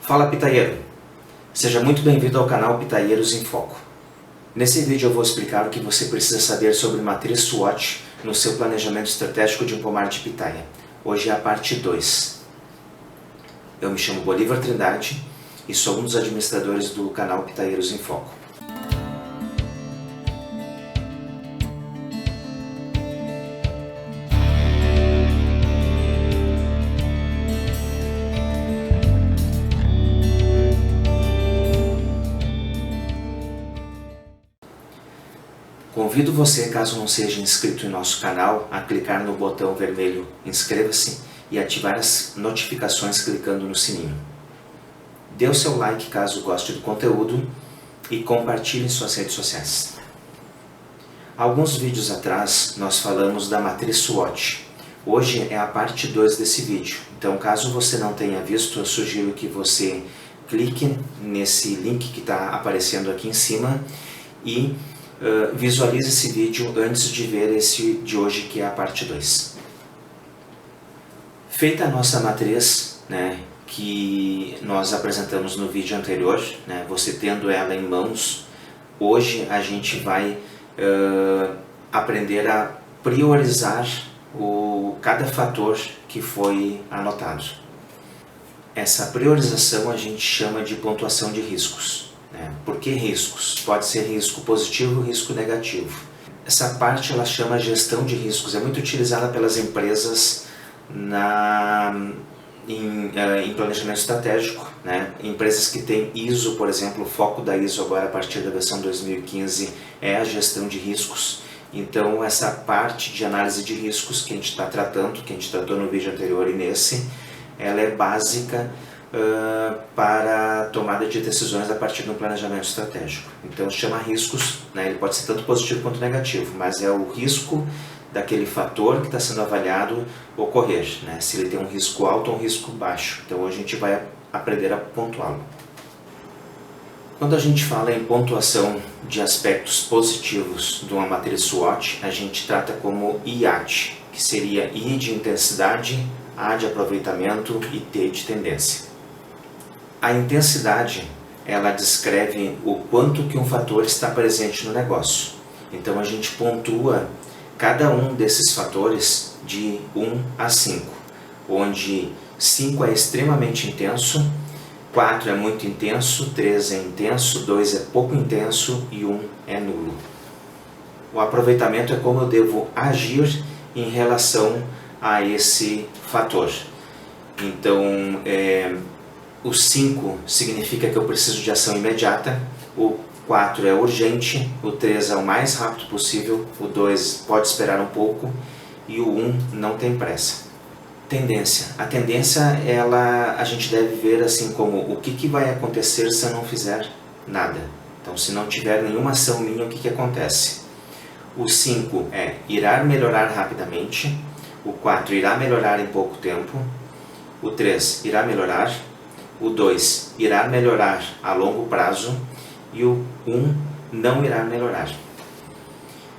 Fala Pitaieiro! Seja muito bem-vindo ao canal Pitaeiros em Foco. Nesse vídeo eu vou explicar o que você precisa saber sobre matriz SWOT no seu planejamento estratégico de um pomar de pitaia. Hoje é a parte 2. Eu me chamo Bolívar Trindade e sou um dos administradores do canal Pitaeiros em Foco. Convido você, caso não seja inscrito em nosso canal, a clicar no botão vermelho Inscreva-se e ativar as notificações clicando no sininho. Dê o seu like caso goste do conteúdo e compartilhe em suas redes sociais. Alguns vídeos atrás nós falamos da matriz SWOT. Hoje é a parte 2 desse vídeo, então caso você não tenha visto, eu sugiro que você clique nesse link que está aparecendo aqui em cima e visualize esse vídeo antes de ver esse de hoje, que é a parte 2. Feita a nossa matriz, que nós apresentamos no vídeo anterior, você tendo ela em mãos, hoje a gente vai aprender a priorizar cada fator que foi anotado. Essa priorização a gente chama de pontuação de riscos. Por que riscos? Pode ser risco positivo, risco negativo. Essa parte ela chama gestão de riscos, é muito utilizada pelas empresas em planejamento estratégico. Empresas que têm ISO, por exemplo, o foco da ISO agora a partir da versão 2015 é a gestão de riscos. Então essa parte de análise de riscos que a gente está tratando, que a gente tratou no vídeo anterior e nesse, ela é básica para a tomada de decisões a partir de um planejamento estratégico. Então chama riscos, ele pode ser tanto positivo quanto negativo, mas é o risco daquele fator que está sendo avaliado ocorrer, se ele tem um risco alto ou um risco baixo. Então a gente vai aprender a pontuá-lo. Quando a gente fala em pontuação de aspectos positivos de uma matriz SWOT, a gente trata como IAT, que seria I de intensidade, A de aproveitamento e T de tendência. A intensidade, ela descreve o quanto que um fator está presente no negócio. Então a gente pontua cada um desses fatores de 1 a 5, onde 5 é extremamente intenso, 4 é muito intenso, 3 é intenso, 2 é pouco intenso e 1 é nulo. O aproveitamento é como eu devo agir em relação a esse fator. Então, o 5 significa que eu preciso de ação imediata, o 4 é urgente, o 3 é o mais rápido possível, o 2 pode esperar um pouco e o 1 não tem pressa. Tendência. A tendência, a gente deve ver assim como o que vai acontecer se eu não fizer nada. Então, se não tiver nenhuma ação minha, o que acontece? O 5 irá melhorar rapidamente, o 4 irá melhorar em pouco tempo, o 3 irá melhorar, o 2 irá melhorar a longo prazo e o 1 não irá melhorar.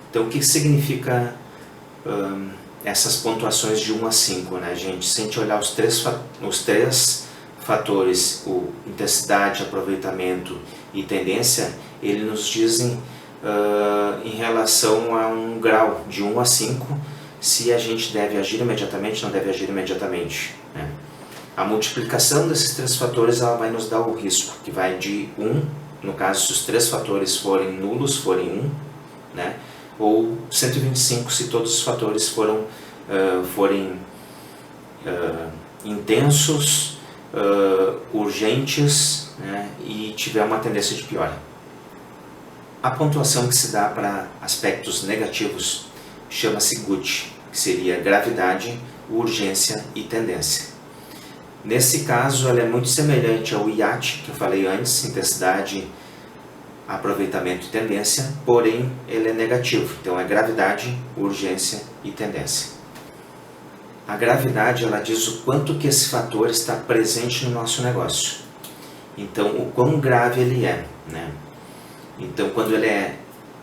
Então, o que significa essas pontuações de 1 a 5, gente? Se a gente olhar os três fatores, intensidade, aproveitamento e tendência, eles nos dizem em relação a um grau de 1 a 5, se a gente deve agir imediatamente, não deve agir imediatamente. A multiplicação desses três fatores ela vai nos dar o risco, que vai de 1, no caso se os três fatores forem nulos, forem 1, ou 125 se todos os fatores forem intensos, urgentes, e tiver uma tendência de piora. A pontuação que se dá para aspectos negativos chama-se GUT, que seria gravidade, urgência e tendência. Nesse caso, ela é muito semelhante ao IAT, que eu falei antes, intensidade, aproveitamento e tendência, porém ele é negativo, então é gravidade, urgência e tendência. A gravidade, ela diz o quanto que esse fator está presente no nosso negócio. Então, o quão grave ele é. Então, quando ele é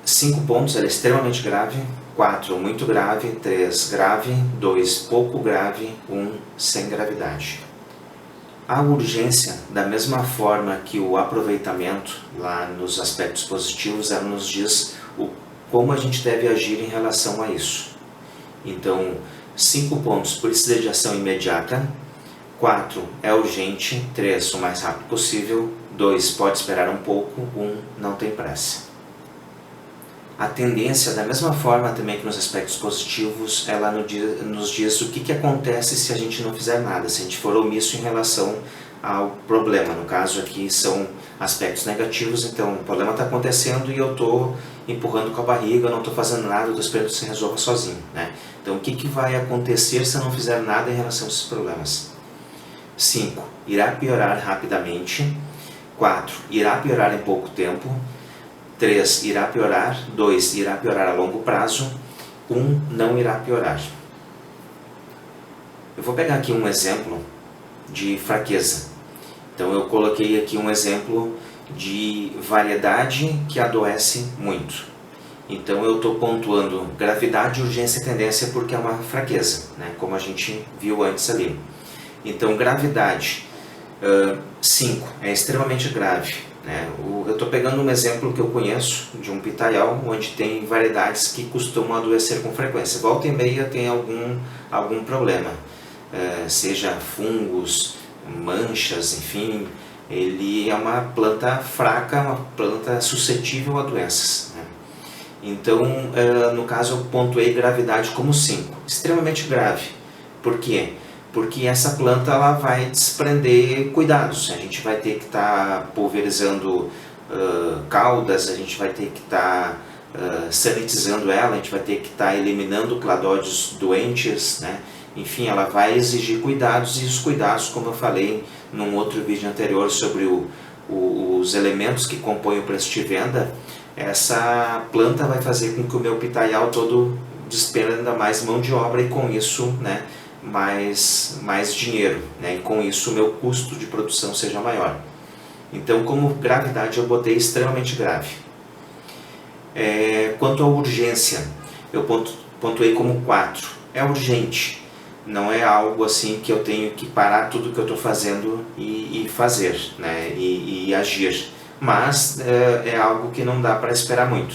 5 pontos, ele é extremamente grave, 4 muito grave, 3 grave, 2 pouco grave, 1 sem gravidade. A urgência, da mesma forma que o aproveitamento, lá nos aspectos positivos, ela nos diz como a gente deve agir em relação a isso. Então, 5 pontos: precisa de ação imediata. 4, é urgente. 3, o mais rápido possível. 2, pode esperar um pouco. 1, não tem pressa. A tendência, da mesma forma também que nos aspectos positivos, ela nos diz o que acontece se a gente não fizer nada, se a gente for omisso em relação ao problema. No caso aqui são aspectos negativos, então o problema está acontecendo e eu estou empurrando com a barriga, eu não estou fazendo nada, eu estou esperando que se resolva sozinho, né? Então o que vai acontecer se eu não fizer nada em relação a esses problemas? 5, irá piorar rapidamente. 4, irá piorar em pouco tempo. 3, irá piorar. 2, irá piorar a longo prazo. 1, não irá piorar. Eu vou pegar aqui um exemplo de fraqueza. Então eu coloquei aqui um exemplo de variedade que adoece muito. Então eu estou pontuando gravidade, urgência e tendência porque é uma fraqueza, né? Como a gente viu antes ali. Então gravidade, 5, é extremamente grave. Eu estou pegando um exemplo que eu conheço de um pitaial onde tem variedades que costumam adoecer com frequência. Volta e meia tem algum problema, seja fungos, manchas, enfim. Ele é uma planta fraca, uma planta suscetível a doenças, né? Então, no caso eu pontuei gravidade como 5, extremamente grave. Por quê? Porque essa planta ela vai desprender cuidados. A gente vai ter que estar pulverizando caudas, a gente vai ter que estar sanitizando ela, a gente vai ter que estar eliminando cladóides doentes, né? Enfim, ela vai exigir cuidados, e os cuidados, como eu falei num outro vídeo anterior sobre os elementos que compõem o preço de venda, essa planta vai fazer com que o meu pitaial todo despenda mais mão de obra e com isso, né, mais dinheiro, né? E com isso o meu custo de produção seja maior. Então, como gravidade, eu botei extremamente grave. Quanto à urgência, eu pontuei como 4. É urgente, não é algo assim que eu tenho que parar tudo que eu estou fazendo e fazer, né? e agir, mas é algo que não dá para esperar muito.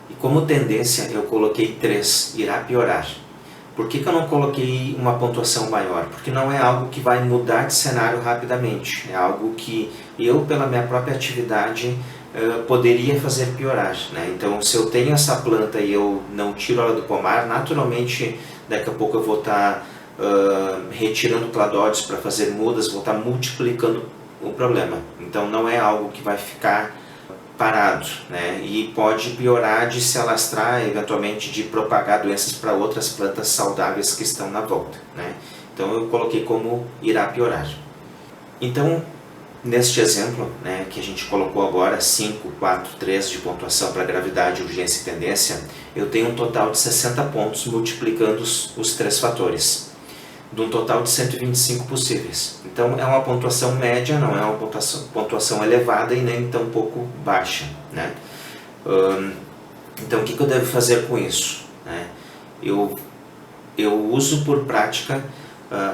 E como tendência eu coloquei 3, irá piorar. Por que eu não coloquei uma pontuação maior? Porque não é algo que vai mudar de cenário rapidamente. É algo que eu, pela minha própria atividade, poderia fazer piorar, né? Então, se eu tenho essa planta e eu não tiro ela do pomar, naturalmente, daqui a pouco eu vou estar retirando cladóides para fazer mudas, vou estar multiplicando o problema. Então, não é algo que vai ficar parado, né? E pode piorar de se alastrar, eventualmente de propagar doenças para outras plantas saudáveis que estão na volta, né? Então eu coloquei como irá piorar. Então, neste exemplo, né, que a gente colocou agora, 5, 4, 3 de pontuação para gravidade, urgência e tendência, eu tenho um total de 60 pontos multiplicando os 3 fatores, de um total de 125 possíveis. Então é uma pontuação média, não é uma pontuação elevada e nem tão pouco baixa, né? Então o que eu devo fazer com isso, né? Eu uso por prática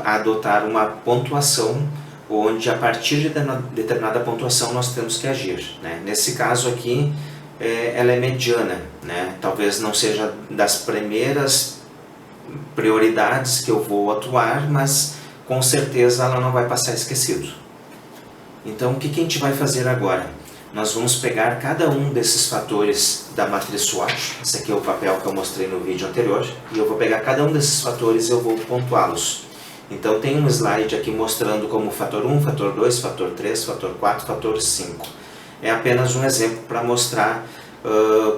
adotar uma pontuação onde a partir de determinada pontuação nós temos que agir, né? Nesse caso aqui ela é mediana, né? Talvez não seja das primeiras prioridades que eu vou atuar, mas com certeza ela não vai passar esquecido. Então o que a gente vai fazer agora? Nós vamos pegar cada um desses fatores da matriz SWOT, esse aqui é o papel que eu mostrei no vídeo anterior, e eu vou pegar cada um desses fatores e eu vou pontuá-los. Então tem um slide aqui mostrando como fator 1, fator 2, fator 3, fator 4, fator 5. É apenas um exemplo para mostrar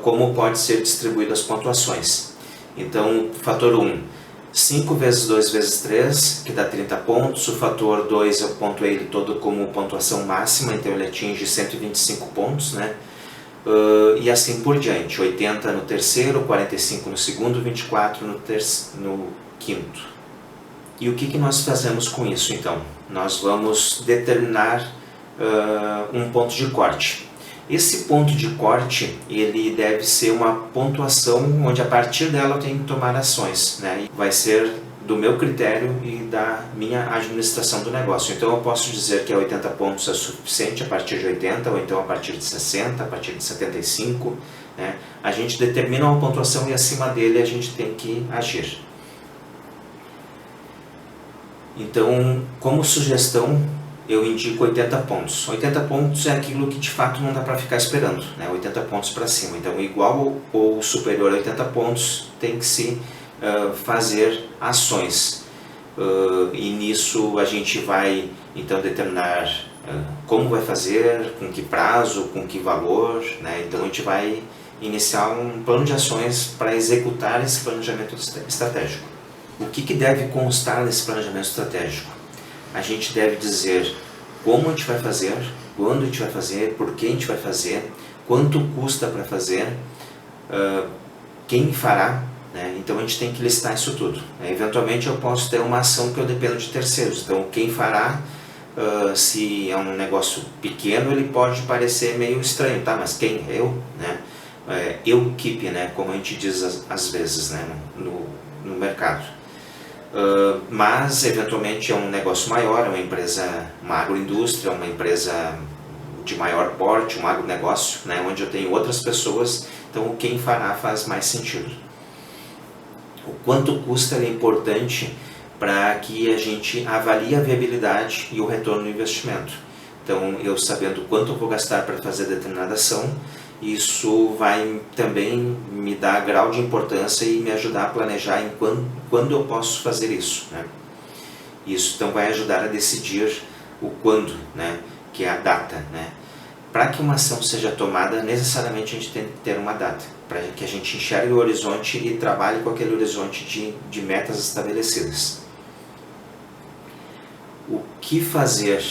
como pode ser distribuído as pontuações. Então, fator 1, 5 vezes 2 vezes 3, que dá 30 pontos. O fator 2 eu pontuei ele todo como pontuação máxima, então ele atinge 125 pontos, né? E assim por diante, 80 no terceiro, 45 no segundo, 24 no quinto. E o que nós fazemos com isso então? Nós vamos determinar um ponto de corte. Esse ponto de corte, ele deve ser uma pontuação onde a partir dela eu tenho que tomar ações, né? Vai ser do meu critério e da minha administração do negócio. Então eu posso dizer que 80 pontos é suficiente a partir de 80, ou então a partir de 60, a partir de 75. Né? A gente determina uma pontuação e acima dele a gente tem que agir. Então, como sugestão, eu indico 80 pontos. 80 pontos é aquilo que de fato não dá para ficar esperando, né? 80 pontos para cima. Então, igual ou superior a 80 pontos tem que se fazer ações. E nisso a gente vai então determinar como vai fazer, com que prazo, com que valor, né? Então a gente vai iniciar um plano de ações para executar esse planejamento estratégico. O que deve constar nesse planejamento estratégico? A gente deve dizer como a gente vai fazer, quando a gente vai fazer, por que a gente vai fazer, quanto custa para fazer, quem fará, né? Então a gente tem que listar isso tudo. Eventualmente eu posso ter uma ação que eu dependo de terceiros, então quem fará, se é um negócio pequeno, ele pode parecer meio estranho, tá? Mas quem? Eu, né? Eu keep, né? Como a gente diz às vezes, né? no mercado. Mas eventualmente é um negócio maior, é uma empresa, uma agroindústria, uma empresa de maior porte, um agronegócio, né, onde eu tenho outras pessoas, então o quem fará faz mais sentido. O quanto custa é importante para que a gente avalie a viabilidade e o retorno do investimento. Então, eu sabendo quanto eu vou gastar para fazer determinada ação, isso vai também me dar grau de importância e me ajudar a planejar em quando eu posso fazer isso, né? Isso então vai ajudar a decidir o quando, né? Que é a data, né? Para que uma ação seja tomada, necessariamente a gente tem que ter uma data, para que a gente enxergue o horizonte e trabalhe com aquele horizonte de metas estabelecidas. O que fazer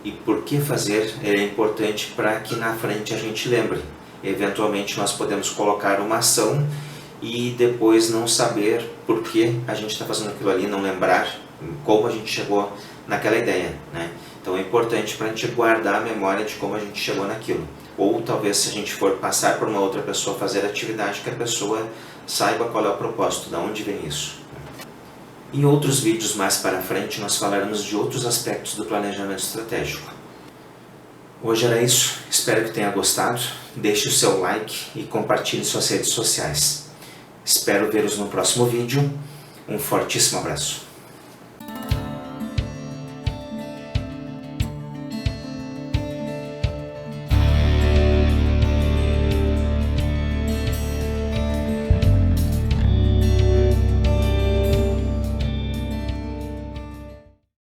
e por que fazer é importante para que na frente a gente lembre. Eventualmente nós podemos colocar uma ação e depois não saber por que a gente está fazendo aquilo ali, não lembrar como a gente chegou naquela ideia, né? Então é importante para a gente guardar a memória de como a gente chegou naquilo. Ou talvez se a gente for passar por uma outra pessoa fazer a atividade, que a pessoa saiba qual é o propósito, de onde vem isso. Em outros vídeos mais para frente nós falaremos de outros aspectos do planejamento estratégico. Hoje era isso, espero que tenha gostado, deixe o seu like e compartilhe em suas redes sociais. Espero vê-los no próximo vídeo, um fortíssimo abraço.